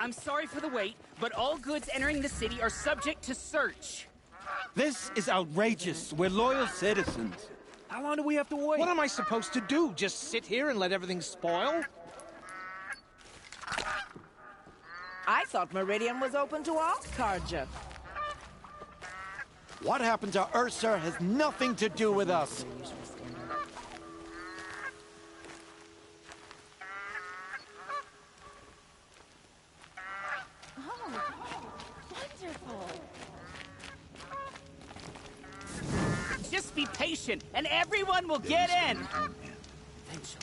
I'm sorry for the wait, but all goods entering the city are subject to search. This is outrageous. We're loyal citizens. How long do we have to wait? What am I supposed to do? Just sit here and let everything spoil? I thought Meridian was open to all, Carja. What happened to Ursa has nothing to do with us. Just be patient, and everyone will get in. Eventually.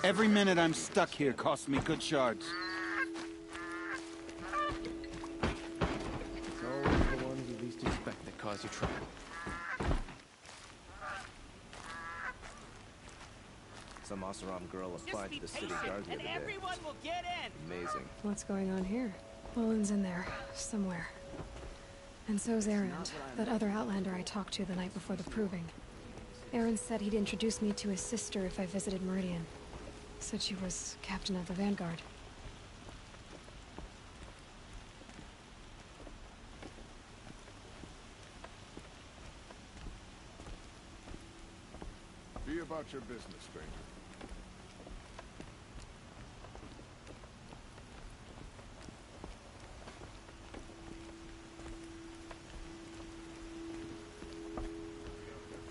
Every minute I'm stuck here costs me good shards. It's always the ones you least expect that cause you trouble. Some Oseram girl applied to the city guard the other day. Everyone will get in. Amazing. What's going on here? Olin's in there, somewhere. And so's Erend, that other Outlander I talked to the night before the proving. Erend said he'd introduce me to his sister if I visited Meridian. Said she was captain of the Vanguard. Be about your business, stranger.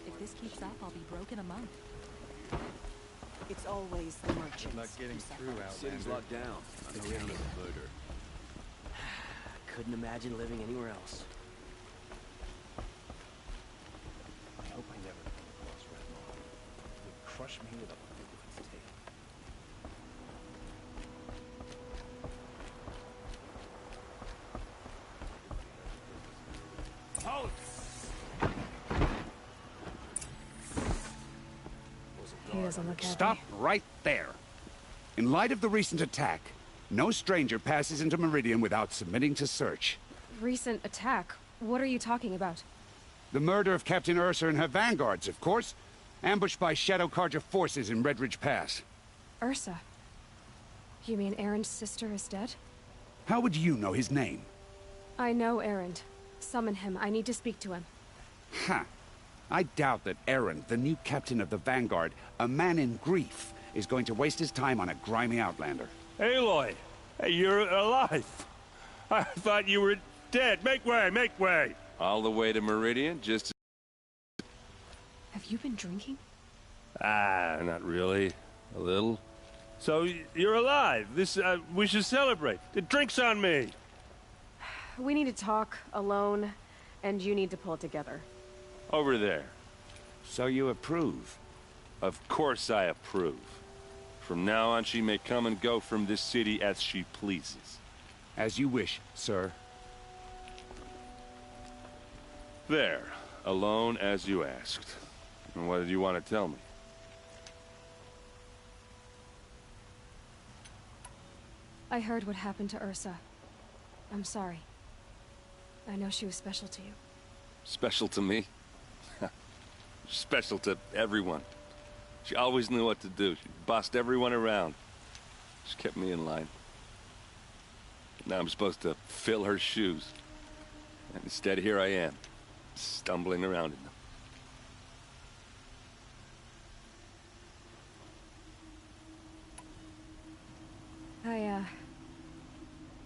If this keeps up, I'll be broke in a month. It's always the merchants. Not getting through, Outlander. City's locked down on account of the murder. Couldn't imagine living anywhere else. I hope I never come across Red Maw. It would crush me with a hook of its tail. He doesn't look happy. Stop right there. In light of the recent attack, no stranger passes into Meridian without submitting to search. Recent attack? What are you talking about? The murder of Captain Ursa and her vanguards, of course. Ambushed by Shadow Carja forces in Redridge Pass. Ursa? You mean Erend's sister is dead? How would you know his name? I know Erend. Summon him. I need to speak to him. Ha! I doubt that Erend, the new captain of the Vanguard, a man in grief, is going to waste his time on a grimy Outlander. Aloy! Hey, you're alive! I thought you were dead. Make way, make way! All the way to Meridian, just... Have you been drinking? Ah, not really. A little. So, you're alive. We should celebrate. The drink's on me. We need to talk, alone, and you need to pull it together. Over there. So you approve? Of course I approve. From now on, she may come and go from this city as she pleases. As you wish, sir. There. Alone as you asked. And what did you want to tell me? I heard what happened to Ursa. I'm sorry. I know she was special to you. Special to me? Special to everyone. She always knew what to do. She bossed everyone around. She kept me in line. Now I'm supposed to fill her shoes. And instead, here I am, stumbling around in them.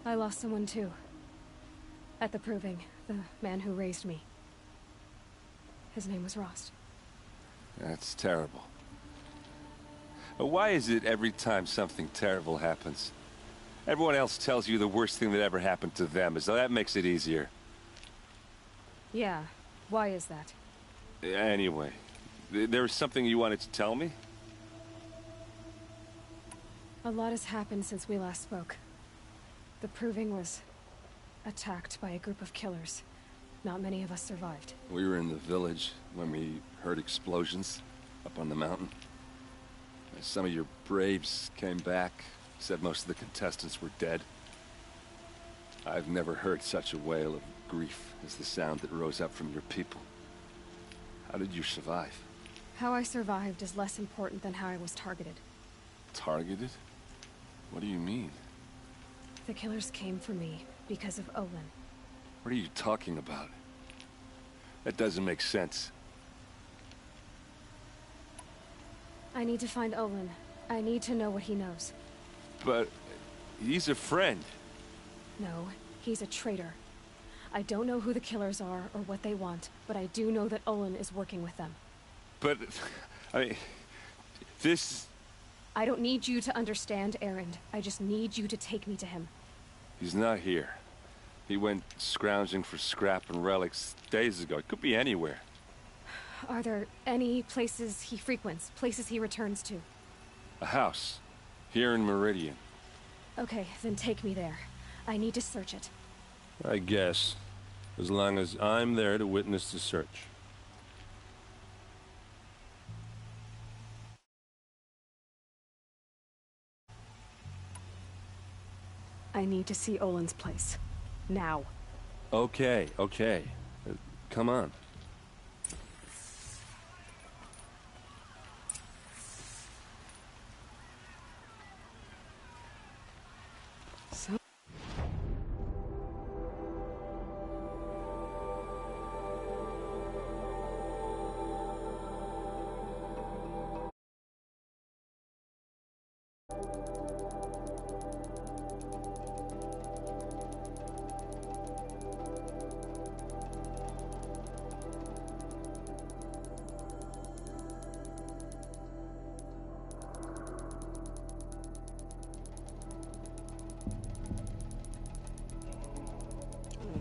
I lost someone too. At the proving, the man who raised me. His name was Rost. That's terrible. But why is it every time something terrible happens, everyone else tells you the worst thing that ever happened to them, as though that makes it easier? Yeah, why is that? Anyway, There was something you wanted to tell me? A lot has happened since we last spoke. The Proving was attacked by a group of killers. Not many of us survived. We were in the village when we heard explosions up on the mountain. Some of your braves came back, said most of the contestants were dead. I've never heard such a wail of grief as the sound that rose up from your people. How did you survive? How I survived is less important than how I was targeted. Targeted? What do you mean? The killers came for me because of Olin. What are you talking about? That doesn't make sense. I need to find Olin. I need to know what he knows. But he's a friend. No, he's a traitor. I don't know who the killers are or what they want, but I do know that Olin is working with them. But, I mean, this... I don't need you to understand, Erend. I just need you to take me to him. He's not here. He went scrounging for scrap and relics days ago. It could be anywhere. Are there any places he frequents, places he returns to? A house. Here in Meridian. Okay, then take me there. I need to search it. I guess. As long as I'm there to witness the search. I need to see Olin's place. Now. Okay. Come on. So...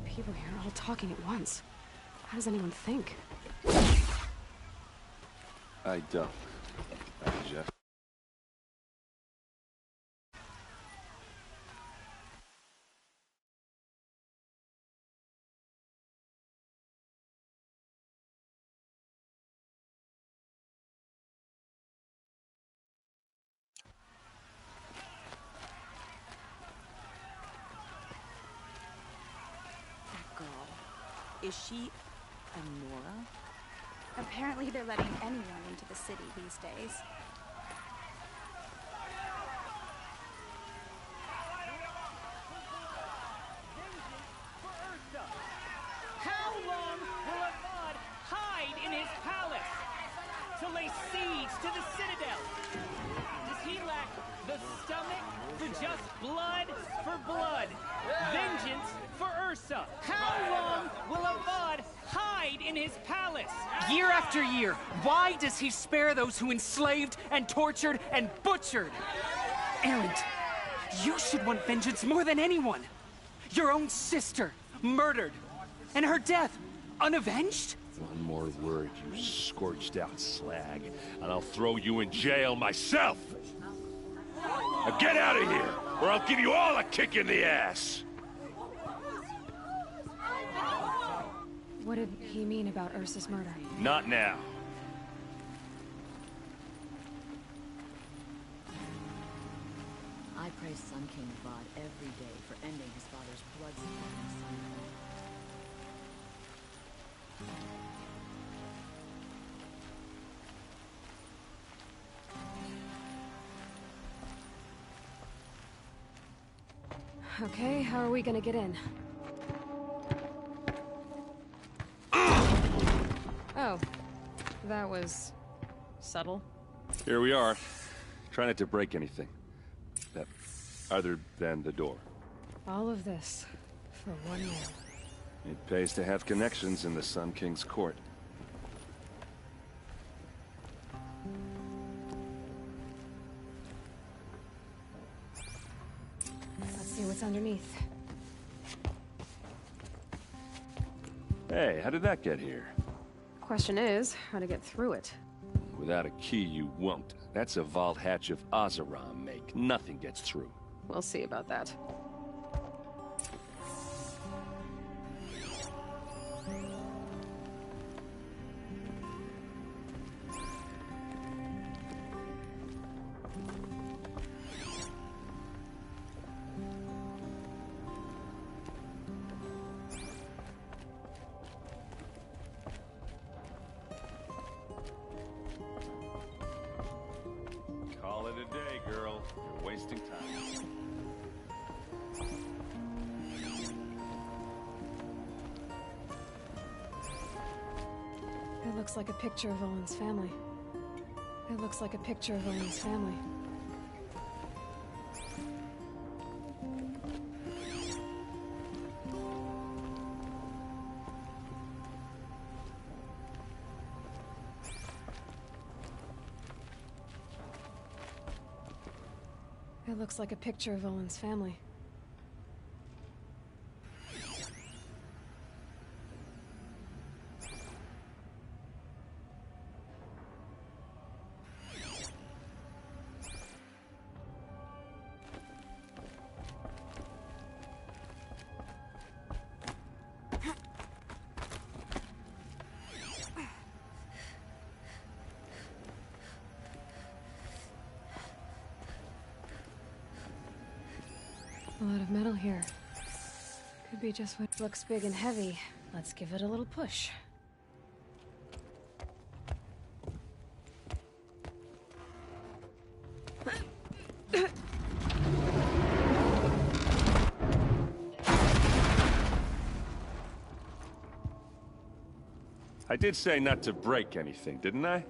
People here are all talking at once. How does anyone think? I don't. I just... Is she a Nora? Apparently they're letting anyone into the city these days. How long will Avad hide in his palace? To lay siege to the citadel? Does he lack the stomach for just blood for blood? Vengeance for Ursa. How long will Avad hide in his palace? Year after year, why does he spare those who enslaved and tortured and butchered? Erend, you should want vengeance more than anyone. Your own sister, murdered, and her death, unavenged? One more word, you scorched out slag, and I'll throw you in jail myself! Now get out of here, or I'll give you all a kick in the ass! What did he mean about Ursa's murder? Not now. I praise Sun King Avad every day for ending his father's blood-sucking Sun Clan. Okay, how are we gonna get in? Oh, that was subtle. Here we are. Try not to break anything. Other than the door. All of this for 1 year. It pays to have connections in the Sun King's court. Let's see what's underneath. Hey, how did that get here? Question is, how to get through it. Without a key, you won't. That's a vault hatch of Oseram make. Nothing gets through. We'll see about that. Call it a day, girl. You're wasting time. It looks like a picture of Olin's family. It looks like a picture of Olin's family. It looks like a picture of Olin's family. A lot of metal here. Could be just what looks big and heavy. Let's give it a little push. I did say not to break anything, didn't I?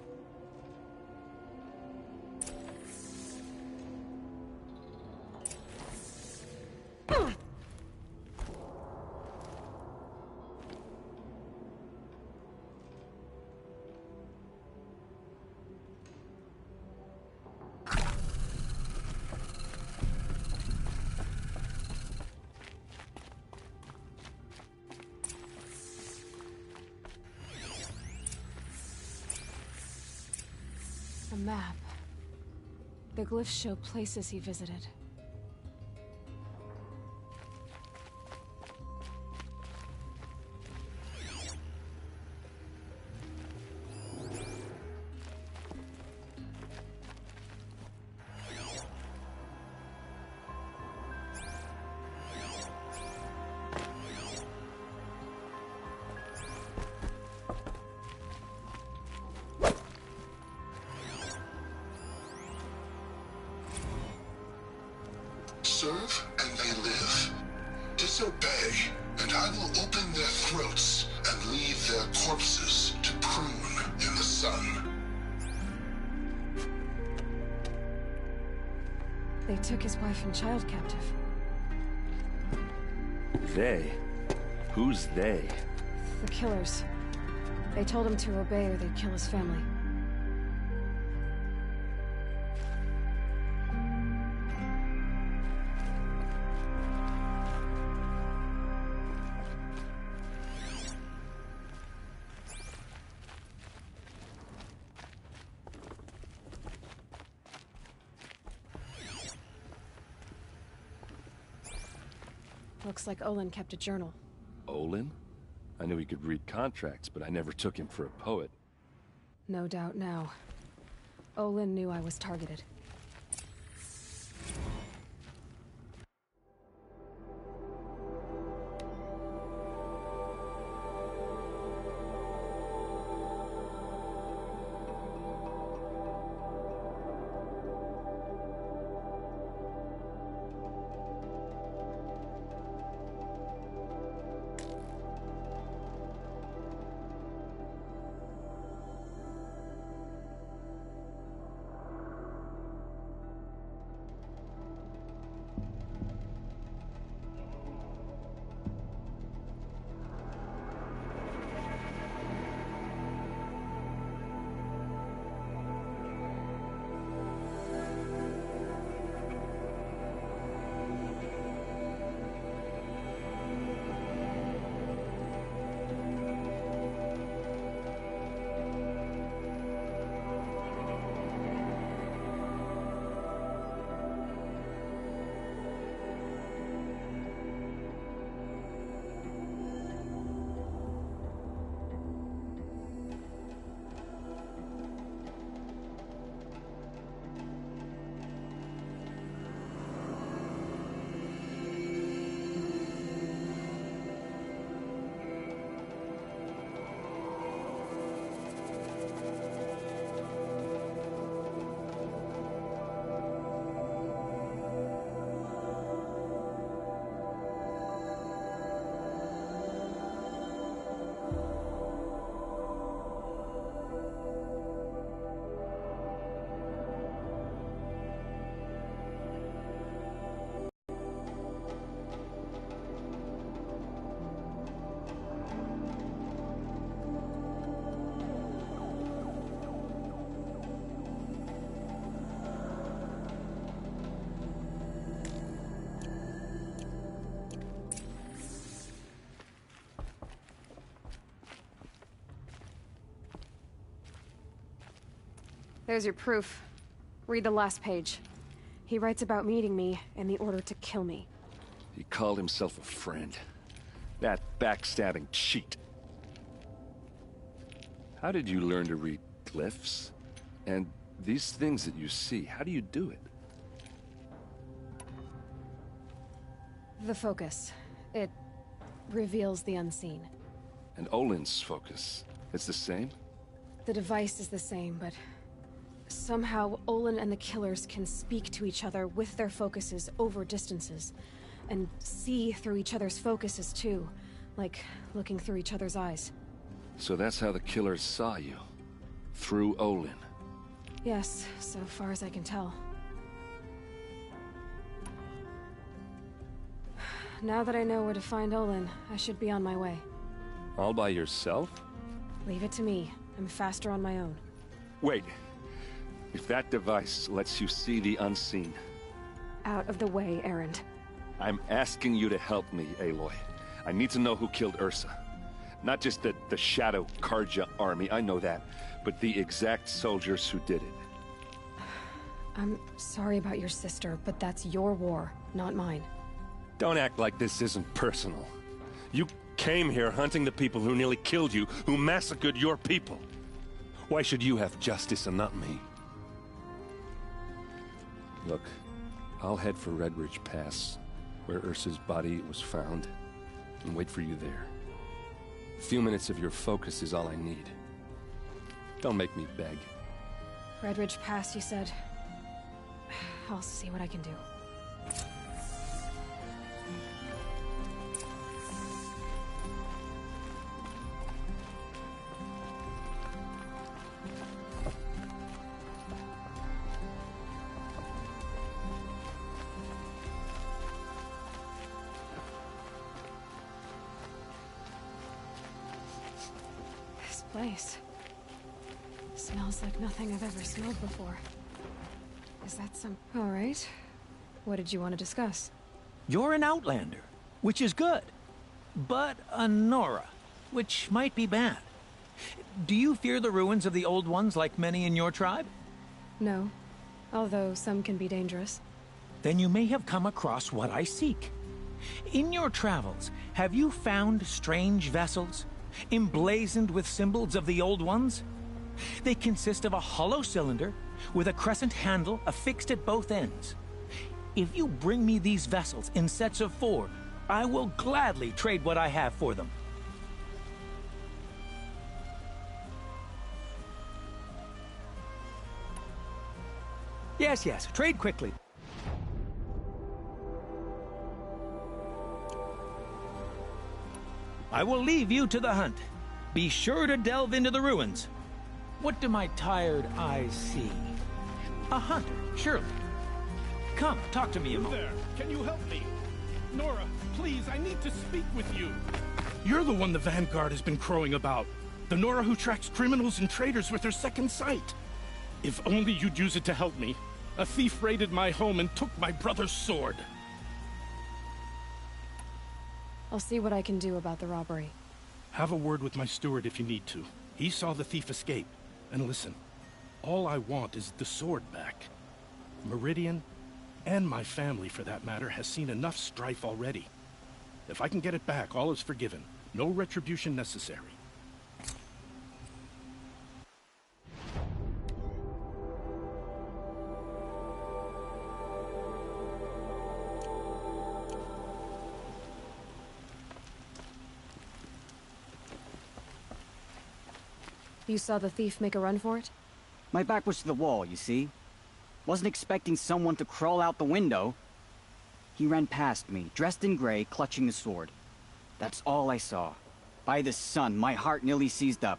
A map. The glyphs show places he visited. Serve and they live. Disobey, and I will open their throats and leave their corpses to prune in the sun. They took his wife and child captive. They? Who's they? The killers. They told him to obey or they'd kill his family. Looks like Olin kept a journal. Olin? I knew he could read contracts, but I never took him for a poet. No doubt now. Olin knew I was targeted. There's your proof. Read the last page. He writes about meeting me and the order to kill me. He called himself a friend. That backstabbing cheat. How did you learn to read glyphs? And these things that you see, how do you do it? The focus. It reveals the unseen. And Olin's focus, it's the same? The device is the same, but somehow Olin and the killers can speak to each other with their focuses over distances, and see through each other's focuses too, like looking through each other's eyes. So that's how the killers saw you? Through Olin? Yes, so far as I can tell. Now that I know where to find Olin, I should be on my way. All by yourself? Leave it to me. I'm faster on my own. Wait. If that device lets you see the unseen... Out of the way, Erend. I'm asking you to help me, Aloy. I need to know who killed Ursa. Not just the Shadow Karja army, I know that, but the exact soldiers who did it. I'm sorry about your sister, but that's your war, not mine. Don't act like this isn't personal. You came here hunting the people who nearly killed you, who massacred your people. Why should you have justice and not me? Look, I'll head for Red Ridge Pass, where Ursa's body was found, and wait for you there. A few minutes of your focus is all I need. Don't make me beg. Red Ridge Pass, you said? I'll see what I can do. Place. Smells like nothing I've ever smelled before. Is that some... All right. What did you want to discuss? You're an outlander, which is good. But a Nora, which might be bad. Do you fear the ruins of the Old Ones like many in your tribe? No. Although some can be dangerous. Then you may have come across what I seek. In your travels, have you found strange vessels? Emblazoned with symbols of the Old Ones? They consist of a hollow cylinder with a crescent handle affixed at both ends. If you bring me these vessels in sets of 4, I will gladly trade what I have for them. Yes, trade quickly. I will leave you to the hunt. Be sure to delve into the ruins. What do my tired eyes see? A hunter, surely. Come, talk to me a moment. There, can you help me? Nora, please, I need to speak with you. You're the one the Vanguard has been crowing about. The Nora who tracks criminals and traitors with her second sight. If only you'd use it to help me. A thief raided my home and took my brother's sword. I'll see what I can do about the robbery. Have a word with my steward if you need to. He saw the thief escape. And listen, all I want is the sword back. Meridian, and my family for that matter, has seen enough strife already. If I can get it back, all is forgiven. No retribution necessary. You saw the thief make a run for it? My back was to the wall, you see. Wasn't expecting someone to crawl out the window. He ran past me, dressed in gray, clutching the sword. That's all I saw. By the sun, my heart nearly seized up.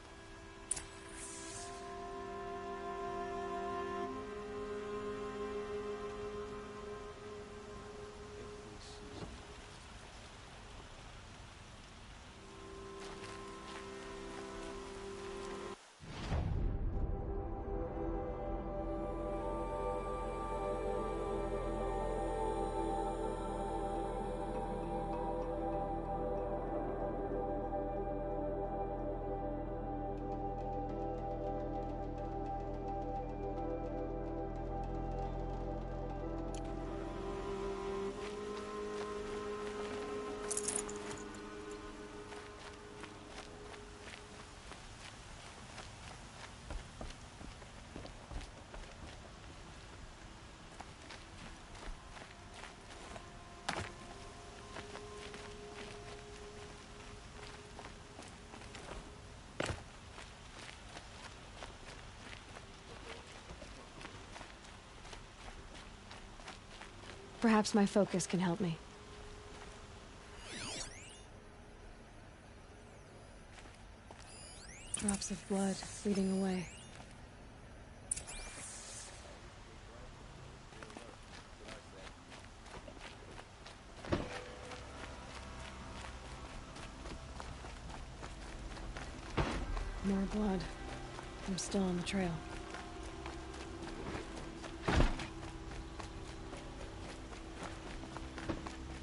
Perhaps my focus can help me. Drops of blood leading away. More blood. I'm still on the trail.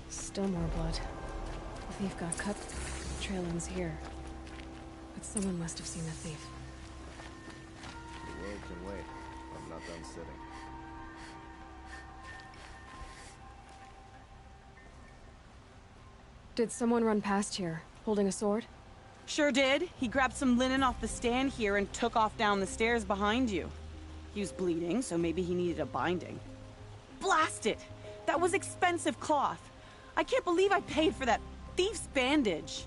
Still more blood. The thief got cut. The trail ends here. But someone must have seen the thief. The world can wait. I'm not done sitting. Did someone run past here, holding a sword? Sure did. He grabbed some linen off the stand here and took off down the stairs behind you. He was bleeding, so maybe he needed a binding. Blast it! That was expensive cloth. I can't believe I paid for that thief's bandage.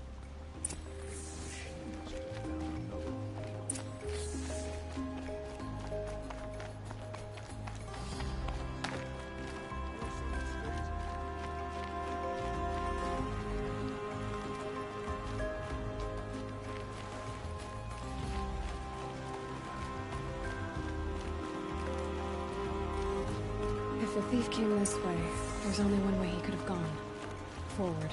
If the thief came this way, there's only one way he could have gone. Forward.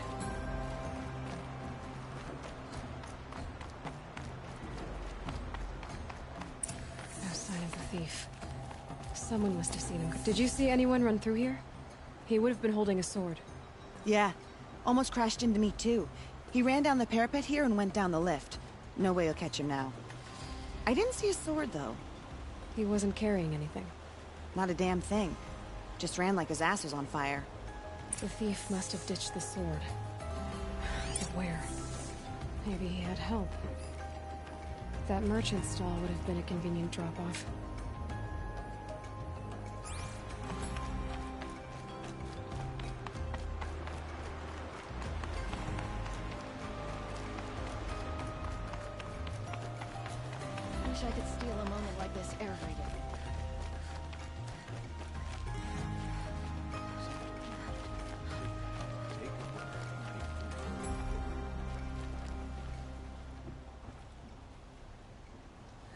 No sign of the thief. Someone must have seen him. Did you see anyone run through here? He would have been holding a sword. Yeah. Almost crashed into me, too. He ran down the parapet here and went down the lift. No way you'll catch him now. I didn't see a sword, though. He wasn't carrying anything. Not a damn thing. Just ran like his ass was on fire. The thief must have ditched the sword. But where? Maybe he had help. That merchant stall would have been a convenient drop-off. Wish I could steal a moment like this every day.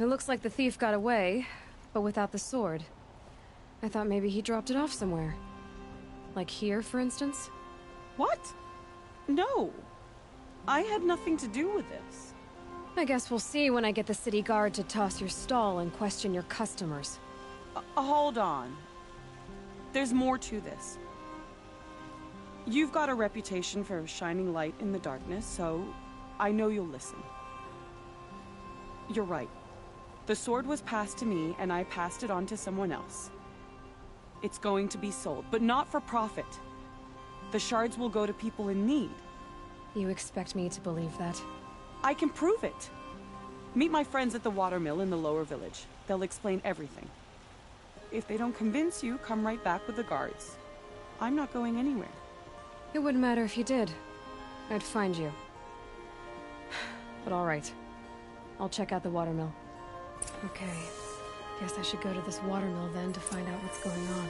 It looks like the thief got away, but without the sword. I thought maybe he dropped it off somewhere. Like here, for instance? What? No. I had nothing to do with this. I guess we'll see when I get the city guard to toss your stall and question your customers. Hold on. There's more to this. You've got a reputation for shining light in the darkness, so I know you'll listen. You're right. The sword was passed to me, and I passed it on to someone else. It's going to be sold, but not for profit. The shards will go to people in need. You expect me to believe that? I can prove it. Meet my friends at the watermill in the lower village. They'll explain everything. If they don't convince you, come right back with the guards. I'm not going anywhere. It wouldn't matter if you did. I'd find you. But all right. I'll check out the watermill. Okay. Guess I should go to this watermill then to find out what's going on.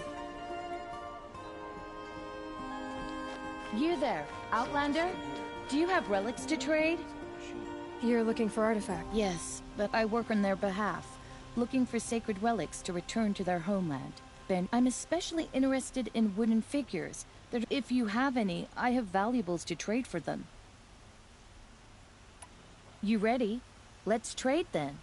You there, Outlander? Do you have relics to trade? You're looking for artifacts? Yes, but I work on their behalf, looking for sacred relics to return to their homeland. Ben, I'm especially interested in wooden figures. That if you have any, I have valuables to trade for them. You ready? Let's trade then.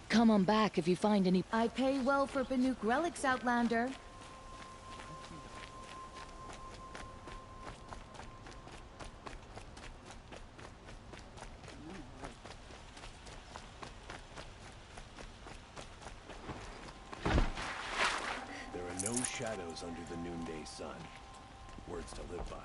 Come on back if you find any. I pay well for Banuk relics, Outlander. There are no shadows under the noonday sun. Words to live by.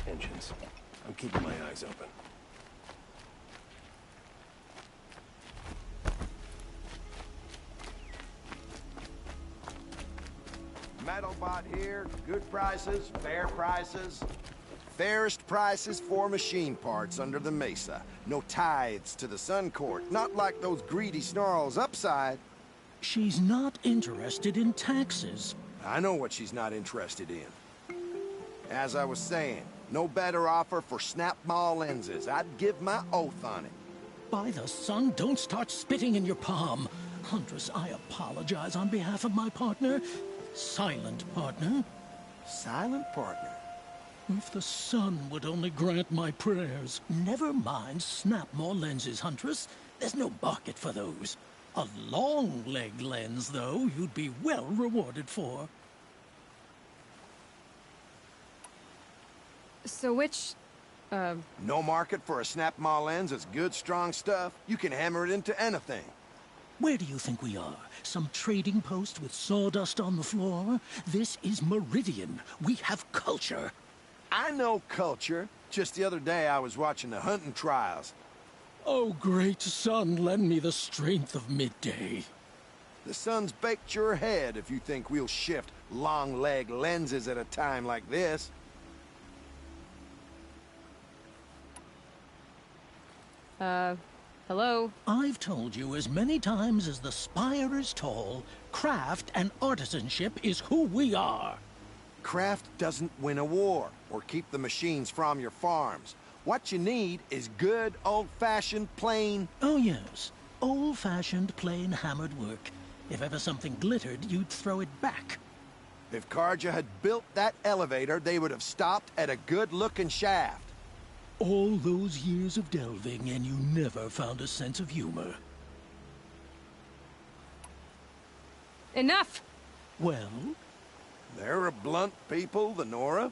Engines. I'm keeping my eyes open. Metalbot here, good prices, fair prices. Fairest prices for machine parts under the mesa. No tithes to the Sun Court, not like those greedy snarls upside. She's not interested in taxes. I know what she's not interested in. As I was saying, no better offer for snap-maw lenses. I'd give my oath on it. By the sun, don't start spitting in your palm. Huntress, I apologize on behalf of my partner. Silent partner. Silent partner? If the sun would only grant my prayers. Never mind snap-maw lenses, Huntress. There's no market for those. A long-leg lens, though, you'd be well rewarded for. So which, No market for a snap-maw lens is good, strong stuff. You can hammer it into anything. Where do you think we are? Some trading post with sawdust on the floor? This is Meridian. We have culture. I know culture. Just the other day I was watching the hunting trials. Oh, great sun, lend me the strength of midday. The sun's baked your head if you think we'll shift long-leg lenses at a time like this. Hello? I've told you as many times as the spire is tall, craft and artisanship is who we are. Craft doesn't win a war or keep the machines from your farms. What you need is good, old-fashioned, plain... Oh, yes. Old-fashioned, plain hammered work. If ever something glittered, you'd throw it back. If Karja had built that elevator, they would have stopped at a good-looking shaft. All those years of delving, and you never found a sense of humor. Enough! Well? They're a blunt people, the Nora.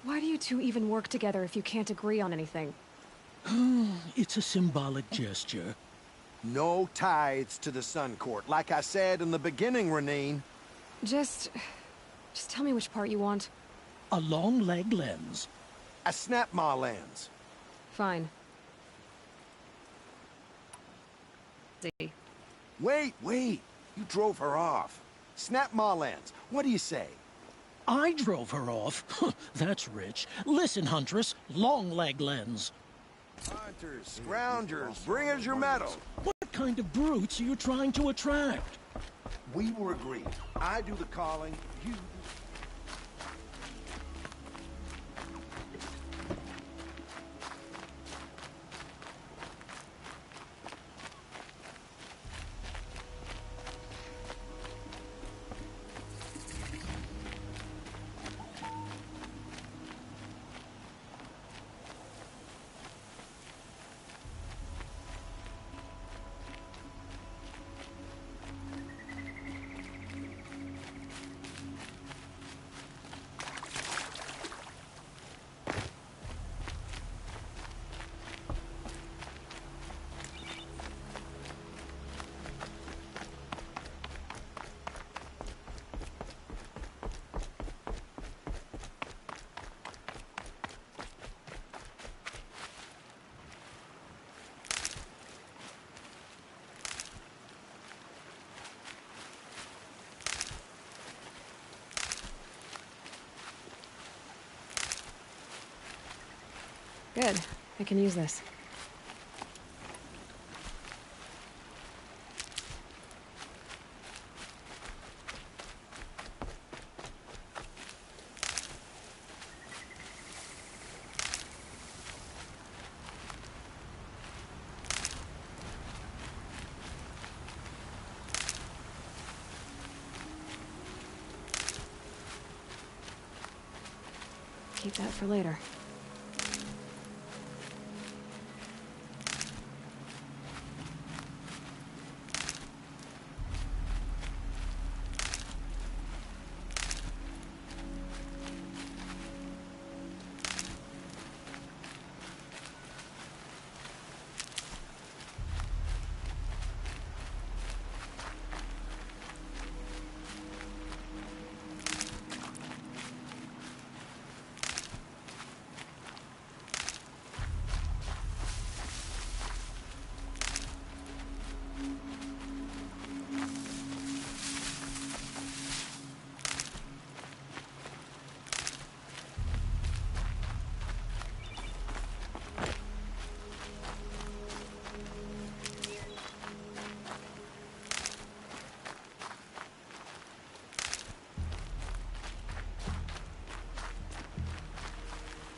Why do you two even work together if you can't agree on anything? It's a symbolic gesture. No tithes to the Sun Court, like I said in the beginning, Renine. Just tell me which part you want. A long-leg lens. A snap-maw lens. Fine. See. Wait. You drove her off. Snap-maw lens. What do you say? I drove her off? That's rich. Listen, Huntress. Long-leg lens. Hunters, scroungers, bring us your metal. What kind of brutes are you trying to attract? We were agreed. I do the calling, you... Good. I can use this. Keep that for later.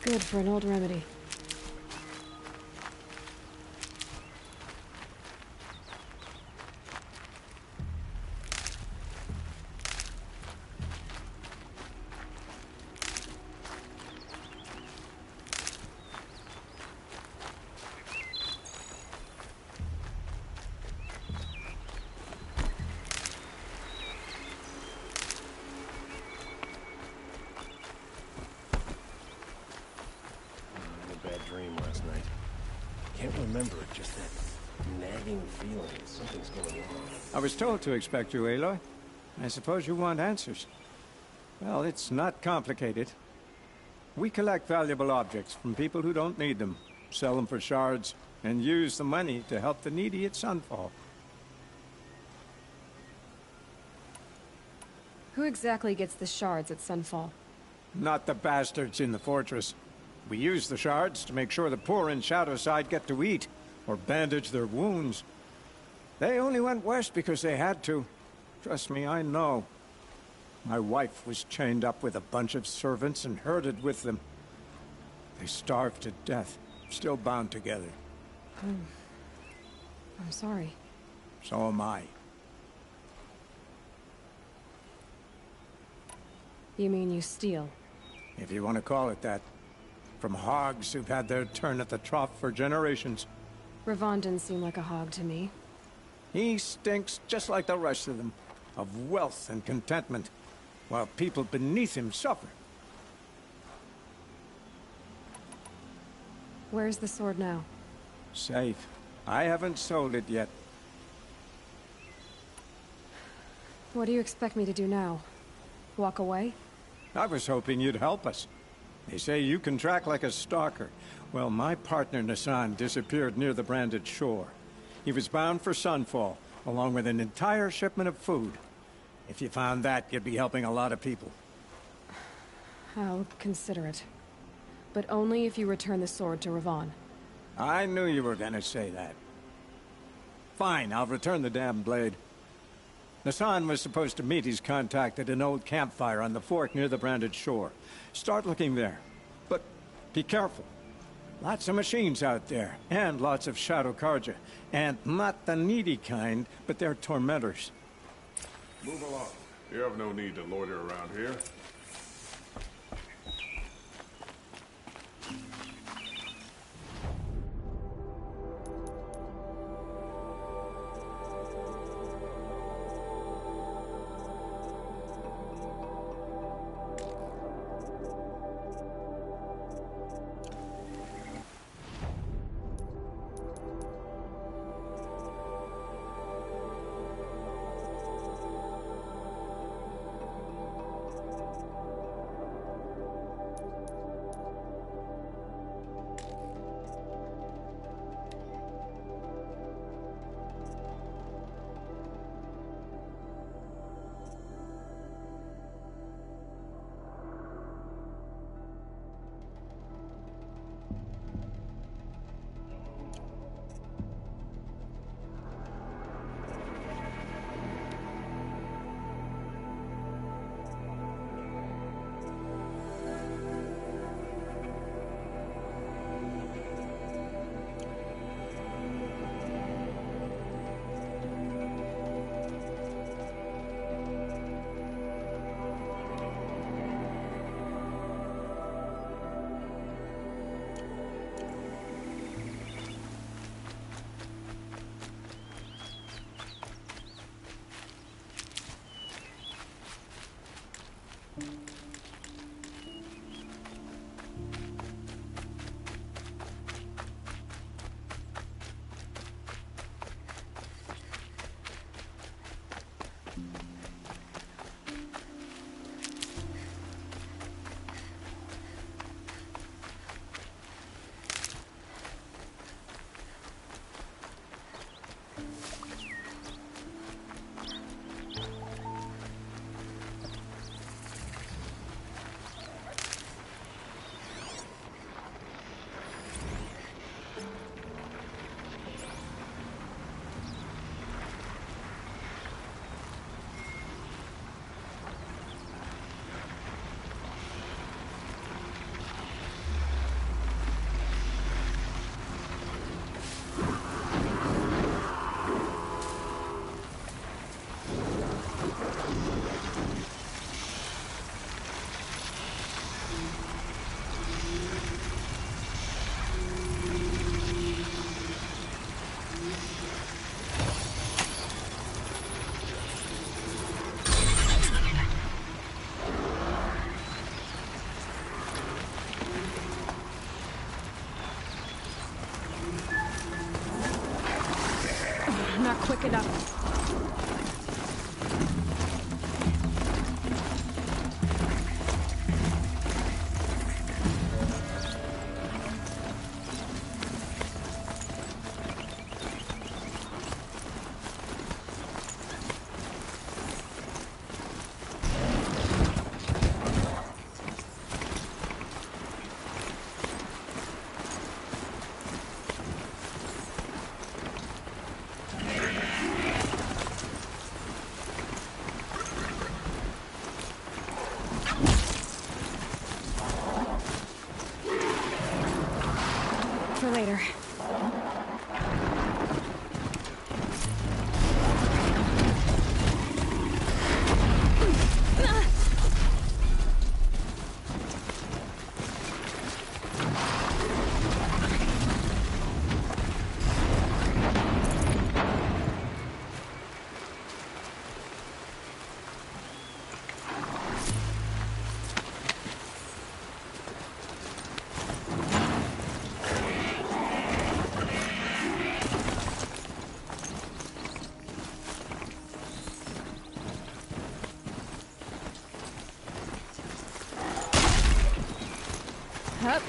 Good for an old remedy. Dream last night. Can't remember it, just that nagging feeling that something's going on. I was told to expect you, Aloy. I suppose you want answers. Well, it's not complicated. We collect valuable objects from people who don't need them, sell them for shards, and use the money to help the needy at Sunfall. Who exactly gets the shards at Sunfall? Not the bastards in the fortress. We use the shards to make sure the poor in Shadowside get to eat, or bandage their wounds. They only went west because they had to. Trust me, I know. My wife was chained up with a bunch of servants and herded with them. They starved to death, still bound together. I'm sorry. So am I. You mean you steal? If you want to call it that. From hogs who've had their turn at the trough for generations. Ravon didn't seem like a hog to me. He stinks just like the rest of them, of wealth and contentment, while people beneath him suffer. Where's the sword now? Safe. I haven't sold it yet. What do you expect me to do now? Walk away? I was hoping you'd help us. They say you can track like a stalker. Well, my partner Nassan disappeared near the branded shore. He was bound for Sunfall, along with an entire shipment of food. If you found that, you'd be helping a lot of people. I'll consider it. But only if you return the sword to Ravon. I knew you were gonna say that. Fine, I'll return the damn blade. Nassan was supposed to meet his contact at an old campfire on the fork near the branded shore. Start looking there. But be careful. Lots of machines out there, and lots of Shadow Karja. And not the needy kind, but they're tormentors. Move along. You have no need to loiter around here. Look it up. For later. Up.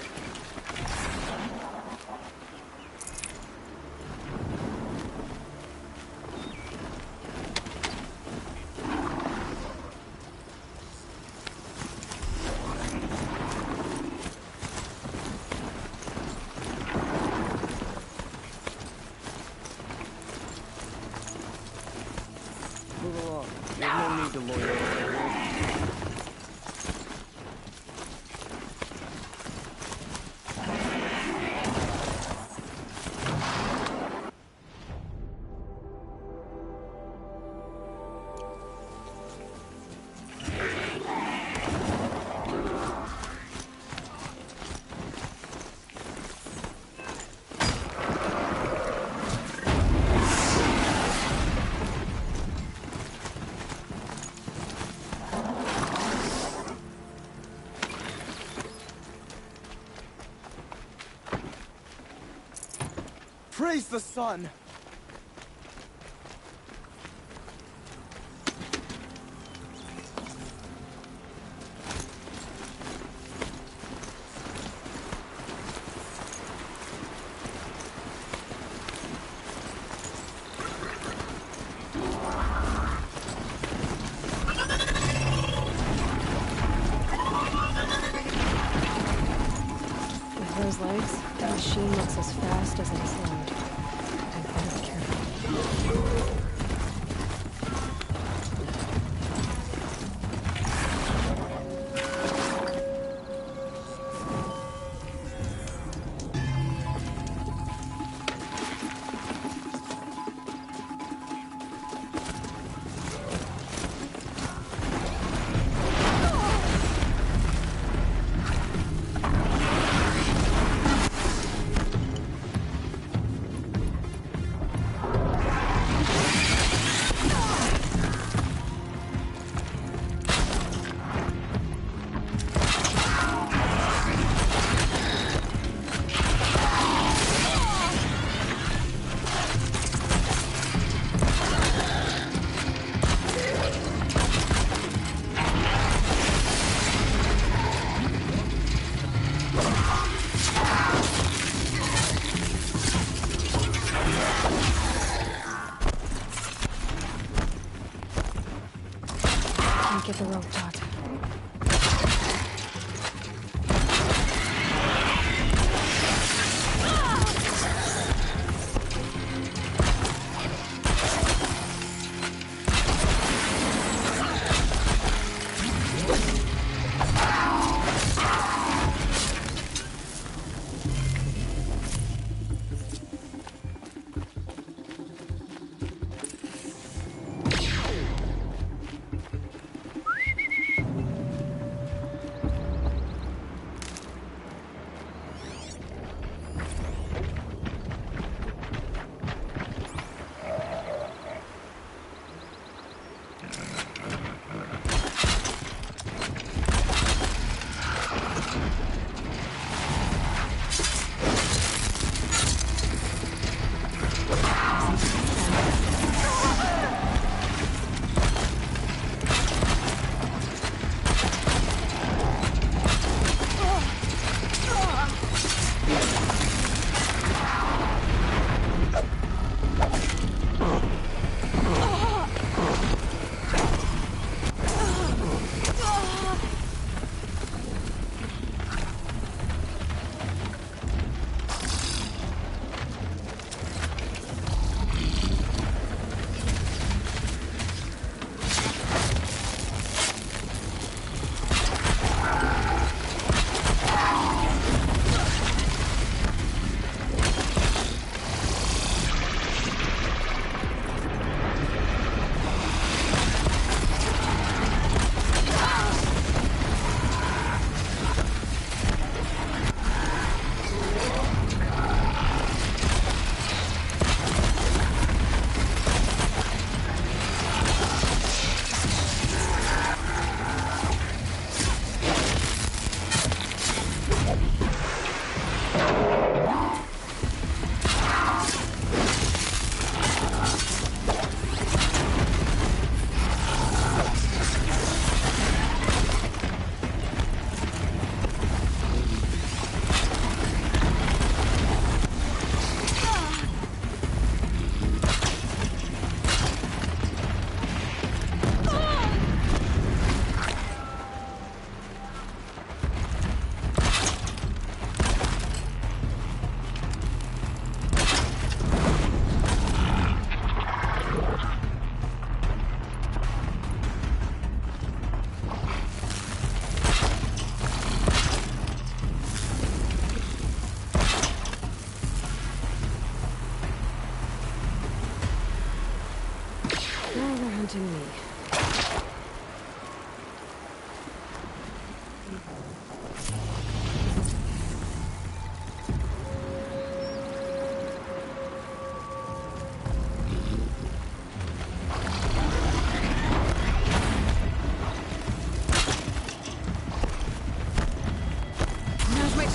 Move along. There's no need to loiter over here. Praise the sun! With those legs, the machine looks as fast as it is loud. I better be careful.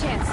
chance.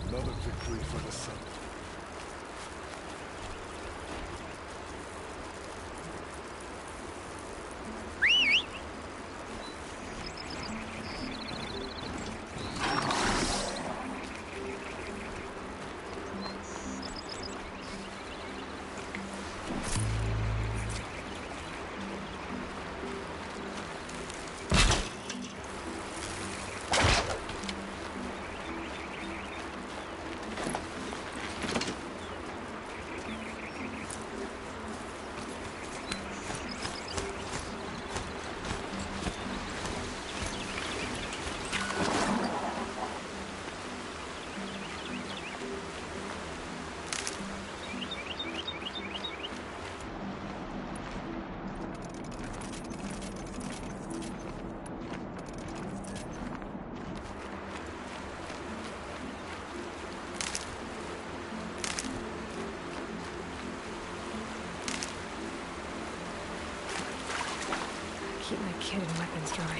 Another victory for the sun. Keep my kid and weapons dry.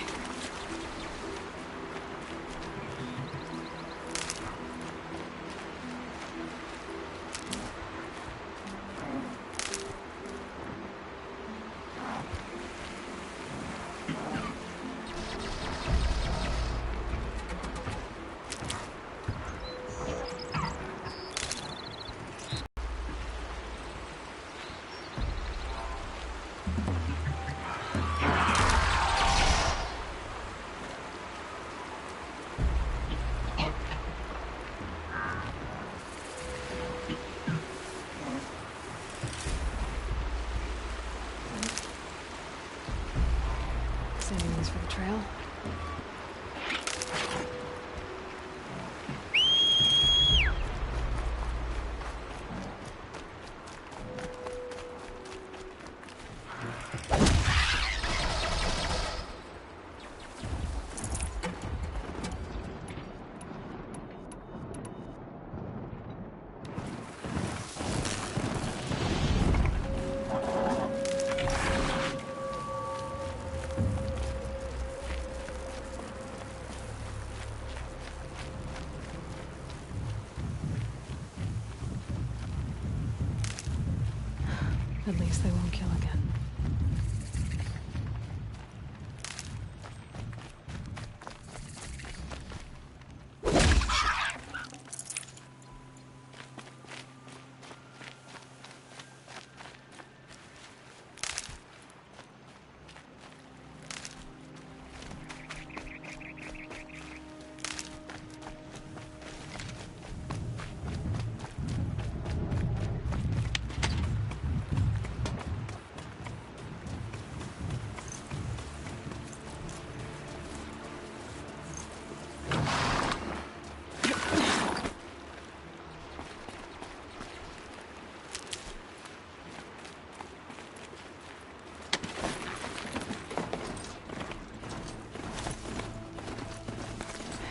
Saving these for the trail. At least they won't kill again.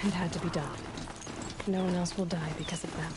It had to be done. No one else will die because of them.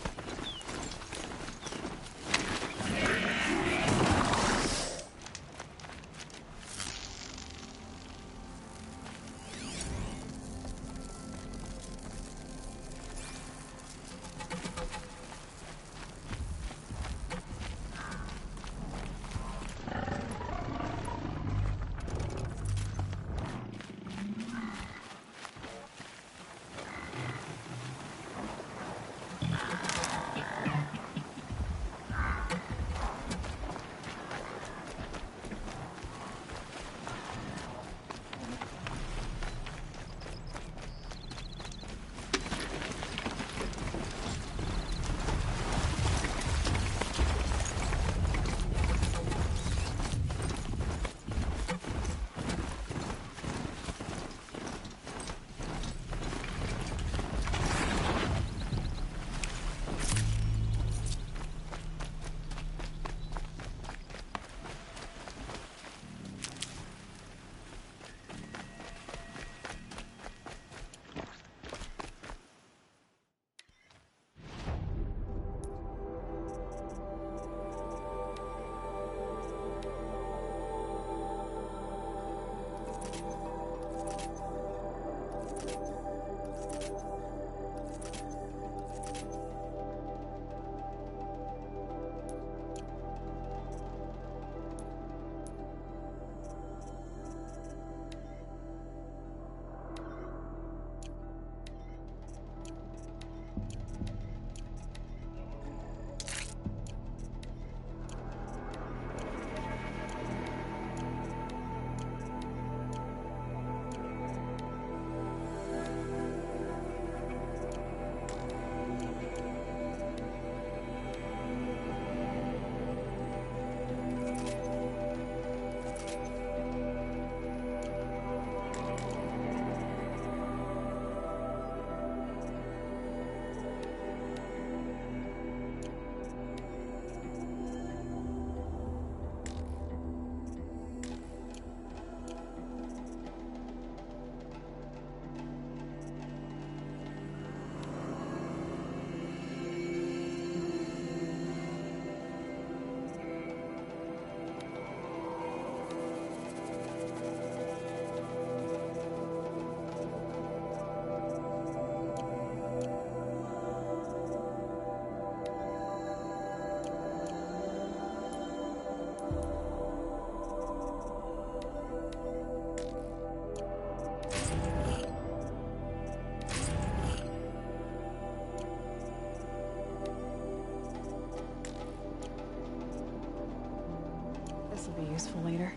This'll be useful later.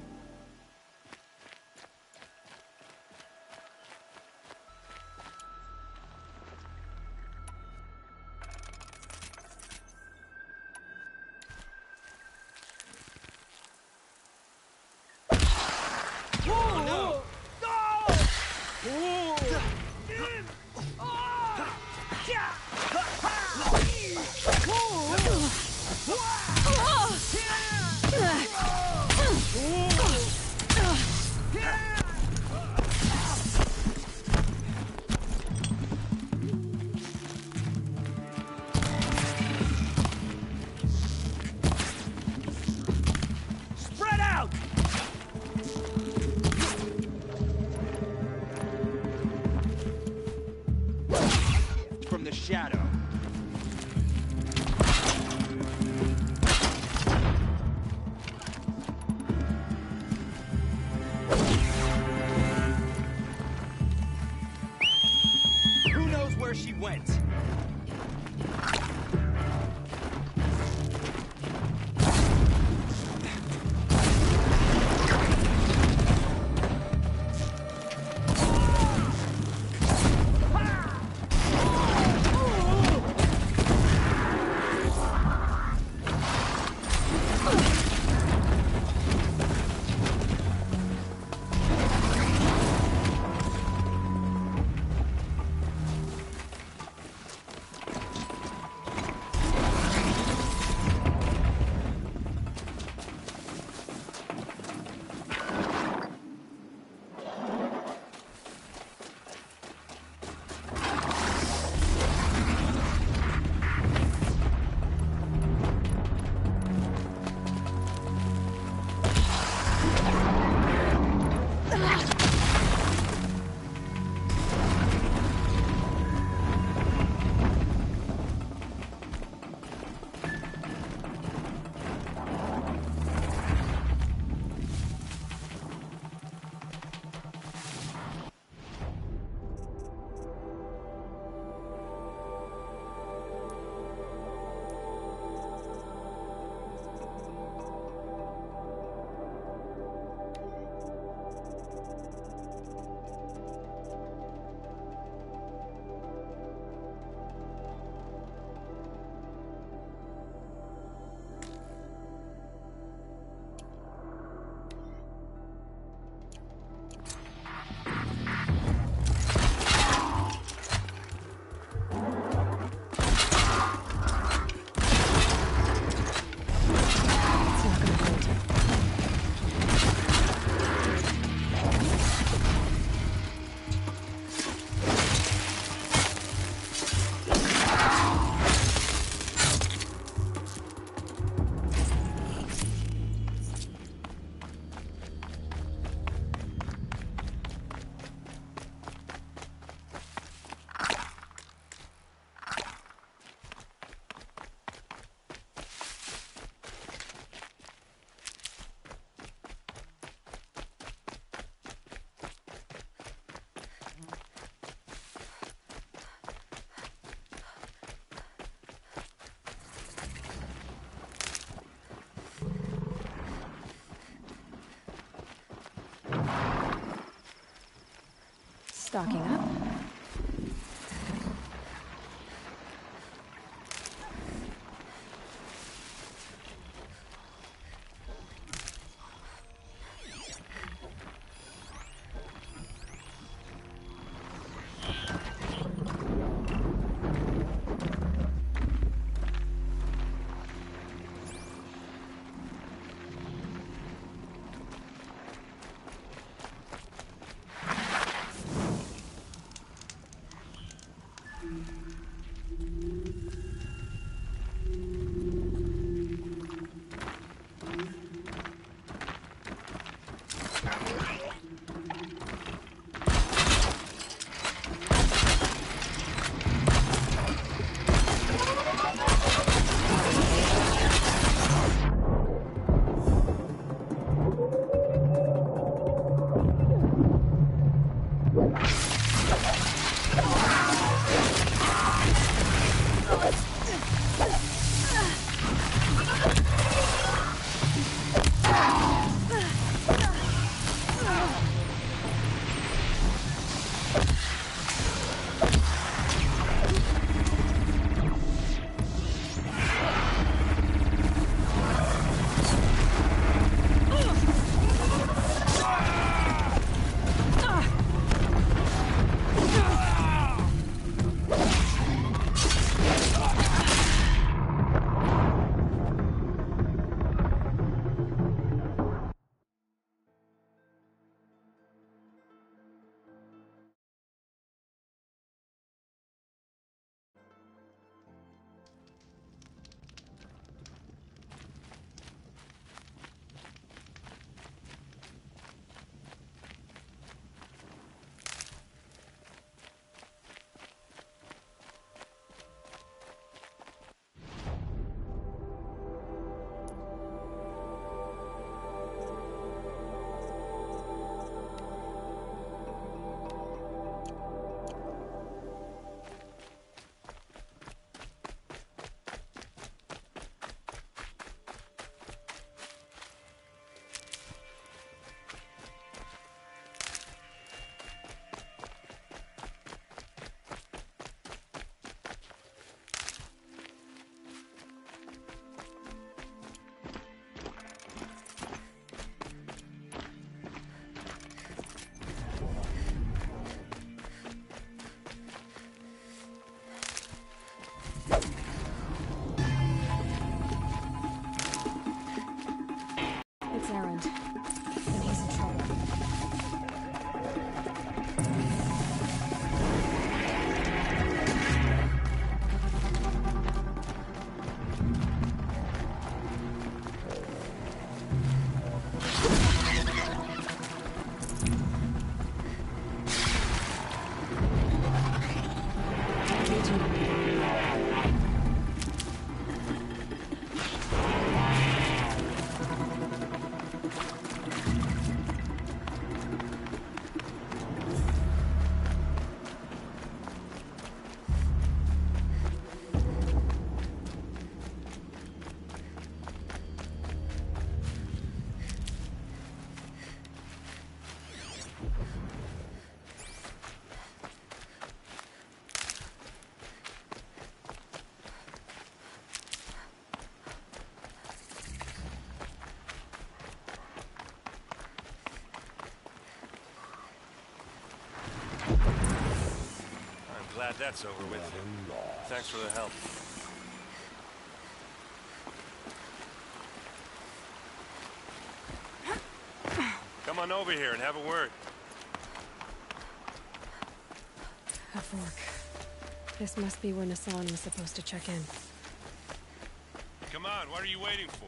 Spread out! From the shadow. Who knows where she went? Stocking up. Glad that's over with. Thanks for the help. Come on over here and have a word. A fork. This must be where Nassan was supposed to check in. Come on, what are you waiting for?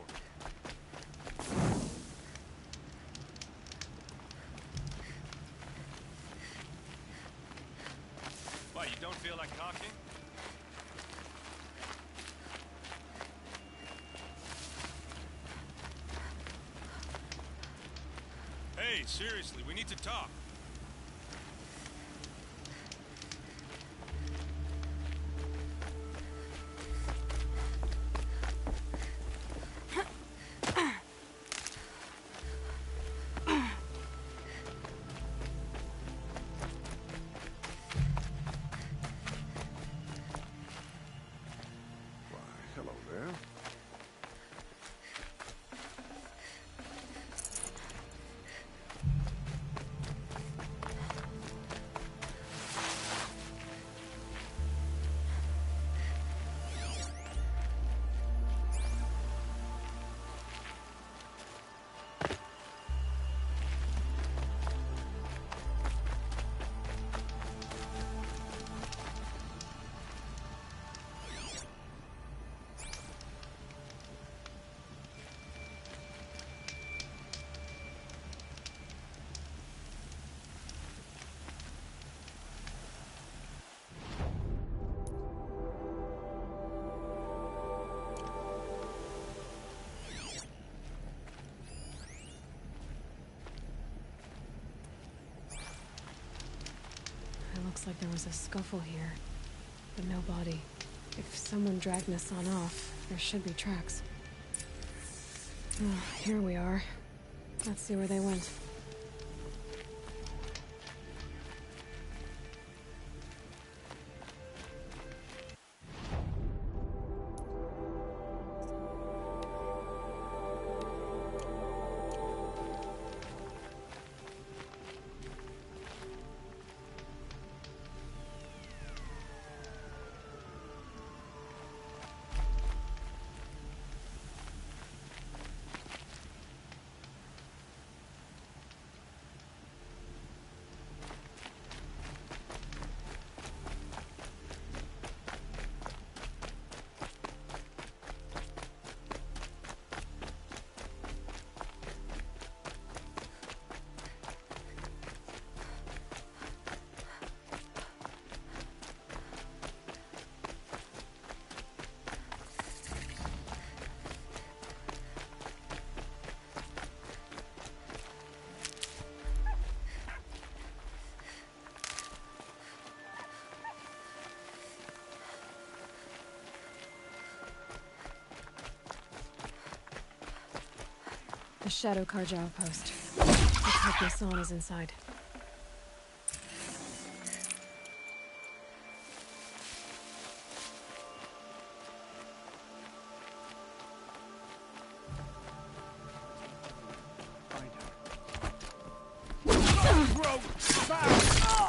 What, you don't feel like talking? Hey, seriously, we need to talk. Hello there. It looks like there was a scuffle here, but no body. If someone dragged Nassan off, there should be tracks. Oh, here we are. Let's see where they went. The Shadow Karja outpost. Let's hope Nassan is inside.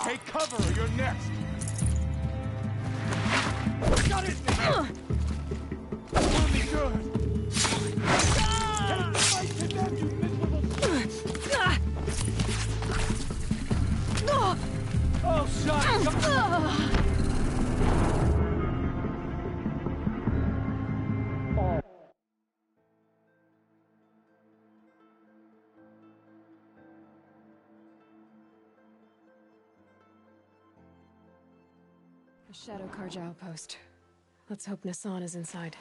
Take cover or you're next! Got it! Only good! Oh, shot! The Shadow Karja outpost. Let's hope Nassan is inside.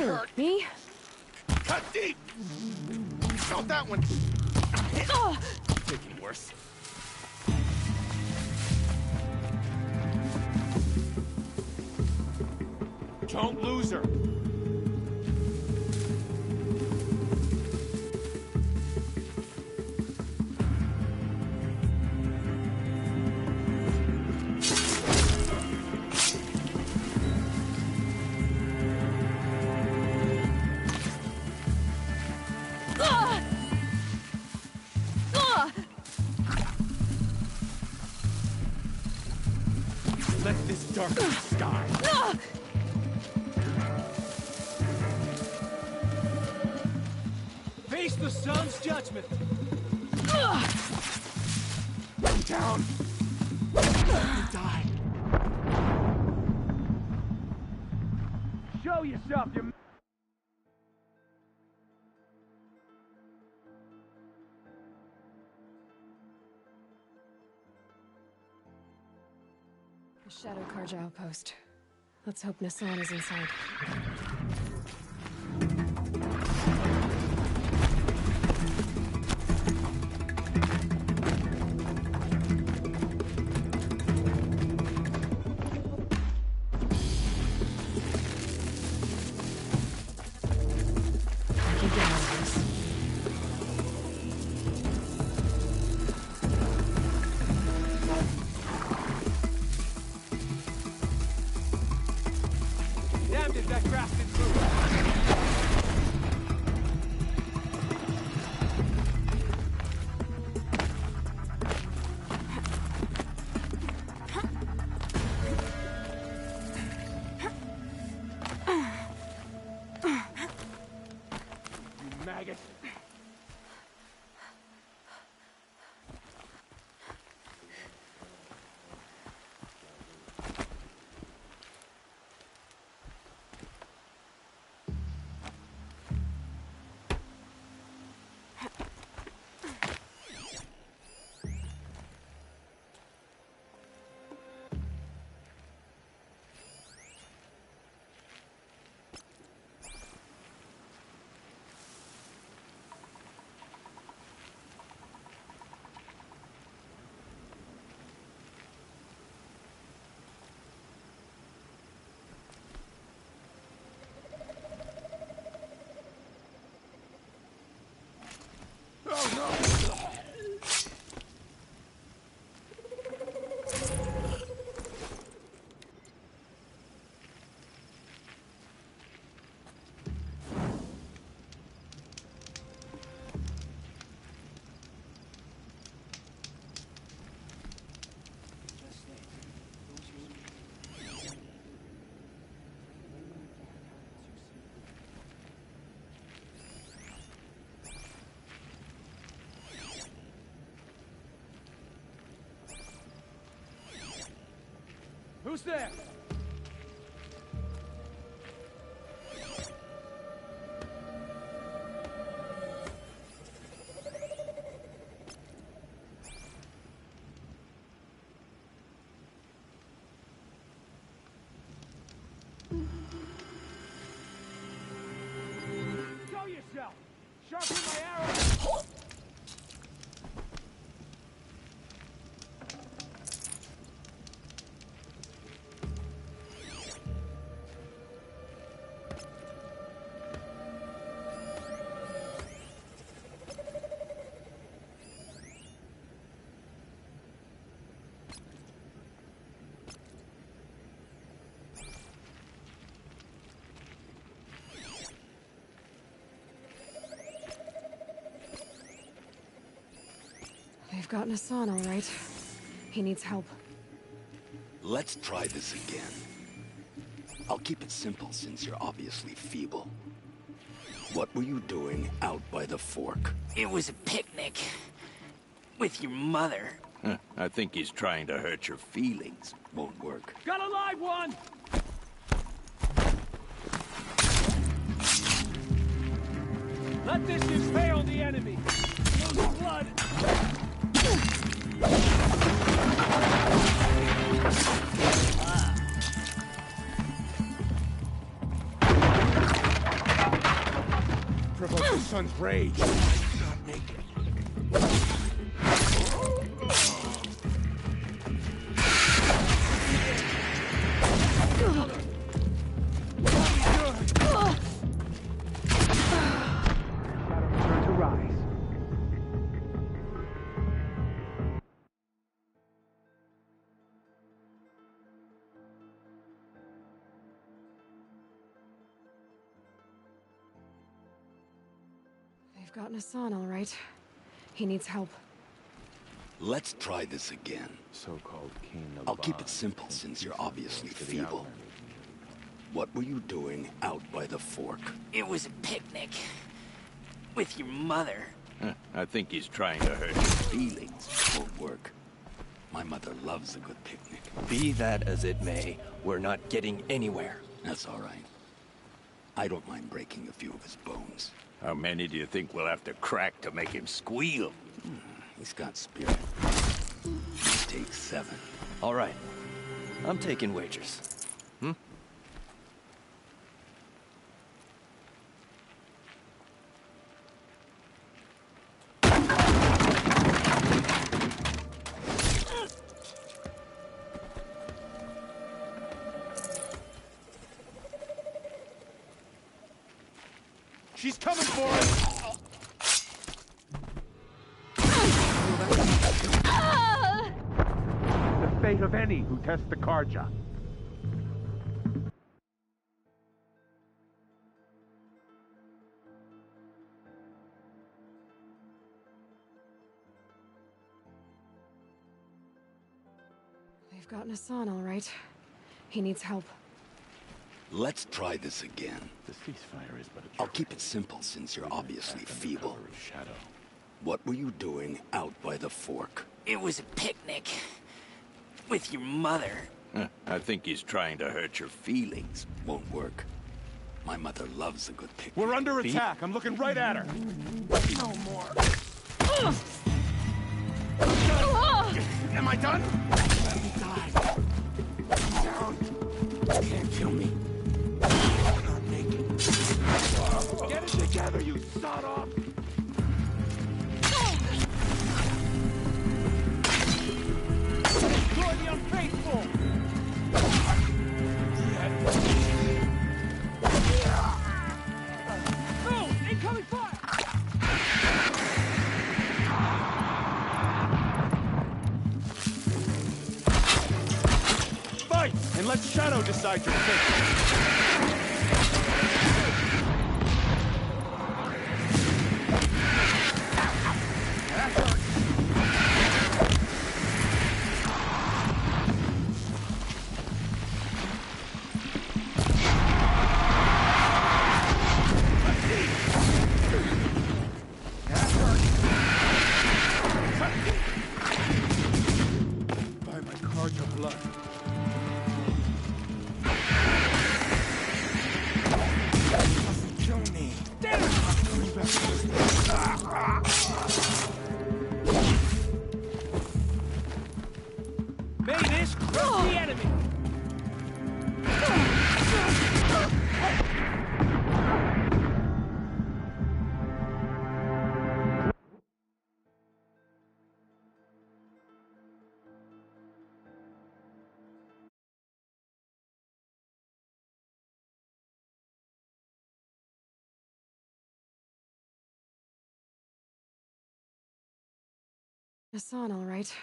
hurt. Me? Cut deep. Not that one. Making worse. Don't lose her. Let this darken the sky. Face the sun's judgment. Down. Let me die. Show yourself, you. The Shadow Karja outpost. Let's hope Nassan is inside. I can get out of this. Damned if that grass didn't move. You maggot. Who's there? Show yourself! Sharpen my arrow! They've got Nassan, all right. He needs help. Let's try this again. I'll keep it simple since you're obviously feeble. What were you doing out by the fork? It was a picnic. With your mother. I think he's trying to hurt your feelings. Won't work. Got a live one! Let this impale the enemy! Lose blood! Son's rage. Not make it. Turn to rise. They've gotten Hassan, all right. He needs help. Let's try this again. So-called king of I'll keep it Bond. simple since you're obviously To the feeble. outland. What were you doing out by the fork? It was a picnic. With your mother. I think he's trying to hurt your feelings. Won't work. My mother loves a good picnic. Be that as it may, we're not getting anywhere. That's all right. I don't mind breaking a few of his bones. How many do you think we'll have to crack to make him squeal? He's got spirit. Take 7. All right. I'm taking wagers. She's coming for us! The fate of any who test the Karja. They've gotten Hassan, all right. He needs help. Let's try this again. The ceasefire is but a I'll keep it simple since you're obviously feeble. shadow. What were you doing out by the fork? It was a picnic. With your mother. I think he's trying to hurt your feelings. Won't work. My mother loves a good picnic. We're under attack. I'm looking right at her. No more. Am I done? Let me die. Down. Can't kill me. Not make it. Get it together, you sawed-off! Destroy the unfaithful! No! Incoming fire! Fight! And let Shadow decide your fate! By my Karja blood. Kill me. Damn it! I'm coming back to this. Mavis, crush the enemy! Hassan, all right.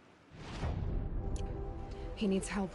He needs help.